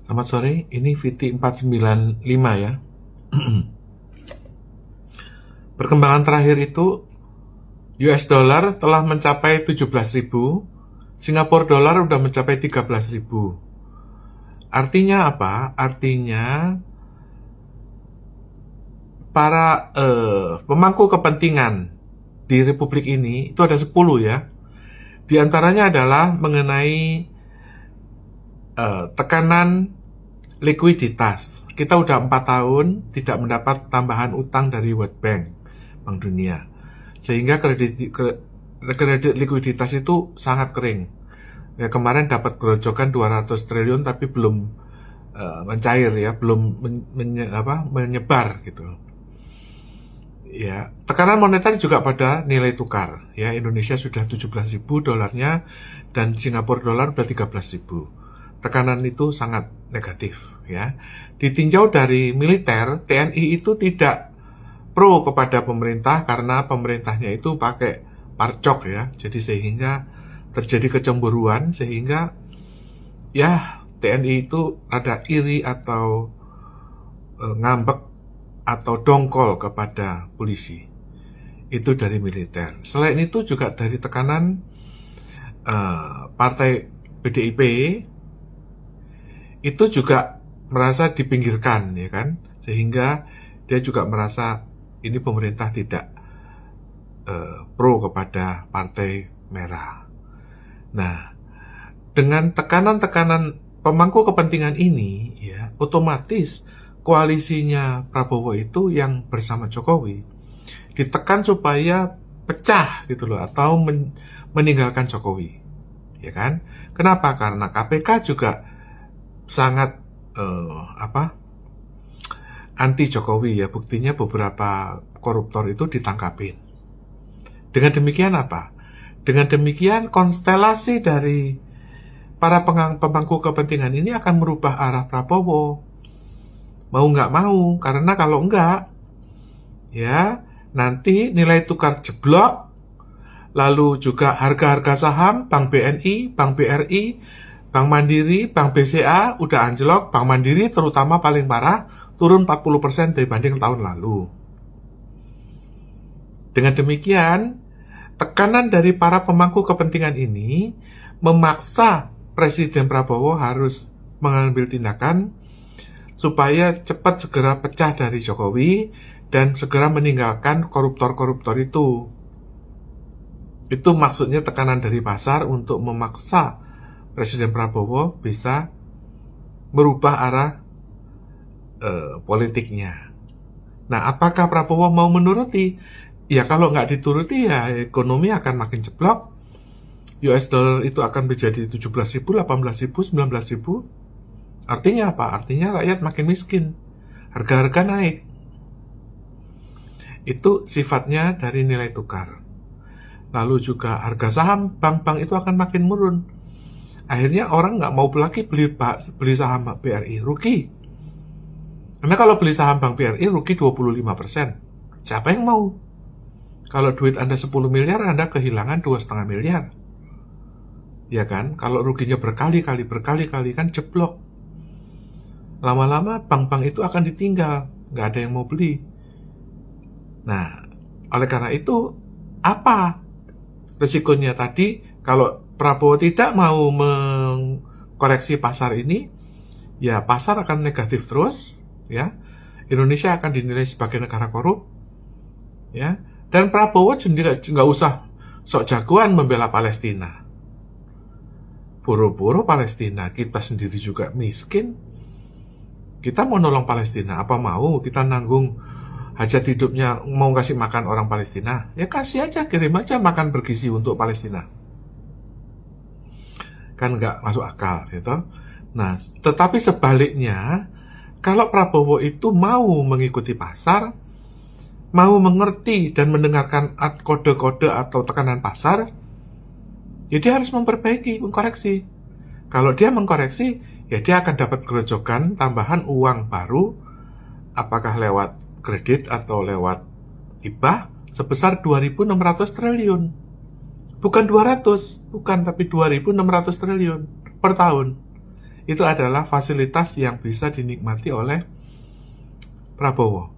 Selamat sore, ini VT 495 ya. Perkembangan terakhir itu US dollar telah mencapai 17.000, Singapura dollar udah mencapai 13.000. Artinya apa? Artinya para pemangku kepentingan di Republik ini itu ada 10 ya. Di antaranya adalah mengenai tekanan likuiditas. Kita udah 4 tahun tidak mendapat tambahan utang dari World Bank, Bank Dunia. Sehingga kredit likuiditas itu sangat kering. Ya, kemarin dapat gerojokan 200 triliun tapi belum mencair ya, belum menyebar gitu. Ya, tekanan moneter juga pada nilai tukar. Ya, Indonesia sudah 17.000 dolarnya dan Singapura dolar udah 13.000. Tekanan itu sangat negatif ya. Ditinjau dari militer, TNI itu tidak pro kepada pemerintah karena pemerintahnya itu pakai parcok ya. Jadi sehingga terjadi kecemburuan sehingga ya TNI itu ada iri atau ngambek atau dongkol kepada polisi. Itu dari militer. Selain itu juga dari tekanan partai PDIP itu juga merasa dipinggirkan ya kan, sehingga dia juga merasa ini pemerintah tidak pro kepada partai merah. Nah, dengan tekanan-tekanan pemangku kepentingan ini ya, otomatis koalisinya Prabowo itu yang bersama Jokowi ditekan supaya pecah gitu loh, atau meninggalkan Jokowi, ya kan? Kenapa? Karena KPK juga sangat anti Jokowi ya. Buktinya beberapa koruptor itu ditangkapin. Dengan demikian apa? Dengan demikian konstelasi dari para pemangku kepentingan ini akan merubah arah Prabowo. Mau nggak mau, karena kalau enggak, ya nanti nilai tukar jeblok, lalu juga harga-harga saham, Bank BNI, Bank BRI, Bank Mandiri, Bank BCA udah anjlok. Bank Mandiri terutama paling parah, turun 40% dibanding tahun lalu. Dengan demikian, tekanan dari para pemangku kepentingan ini memaksa Presiden Prabowo harus mengambil tindakan supaya cepat segera pecah dari Jokowi dan segera meninggalkan koruptor-koruptor itu. Itu maksudnya tekanan dari pasar untuk memaksa Presiden Prabowo bisa merubah arah politiknya. Nah, apakah Prabowo mau menuruti? Ya, kalau nggak dituruti ya ekonomi akan makin jeblok. US dollar itu akan menjadi 17.000, 18.000, 19.000. Artinya apa? Artinya rakyat makin miskin. Harga-harga naik. Itu sifatnya dari nilai tukar. Lalu juga harga saham bank-bank itu akan makin menurun. Akhirnya orang nggak mau lagi beli saham BRI, rugi. Karena kalau beli saham Bank BRI rugi 25%. Siapa yang mau? Kalau duit Anda 10 miliar, Anda kehilangan 2,5 miliar. Ya kan? Kalau ruginya berkali-kali kan jeblok. Lama-lama bank-bank itu akan ditinggal, nggak ada yang mau beli. Nah, oleh karena itu, apa resikonya tadi? Kalau Prabowo tidak mau mengkoreksi pasar ini, ya pasar akan negatif terus, ya. Indonesia akan dinilai sebagai negara korup, ya. Dan Prabowo sendiri nggak usah sok jagoan membela Palestina. Boro-boro Palestina, kita sendiri juga miskin. Kita mau nolong Palestina, apa mau kita nanggung hajat hidupnya, mau kasih makan orang Palestina? Ya kasih aja, kirim aja makan bergizi untuk Palestina. Kan nggak masuk akal gitu. Nah, tetapi sebaliknya, kalau Prabowo itu mau mengikuti pasar, mau mengerti dan mendengarkan kode-kode atau tekanan pasar, ya dia harus memperbaiki, mengkoreksi. Kalau dia mengkoreksi, ya dia akan dapat gerojokan tambahan uang baru, apakah lewat kredit atau lewat hibah, sebesar 2.600 triliun. Bukan 200, bukan, tapi 2.600 triliun per tahun. itu adalah fasilitas yang bisa dinikmati oleh Prabowo.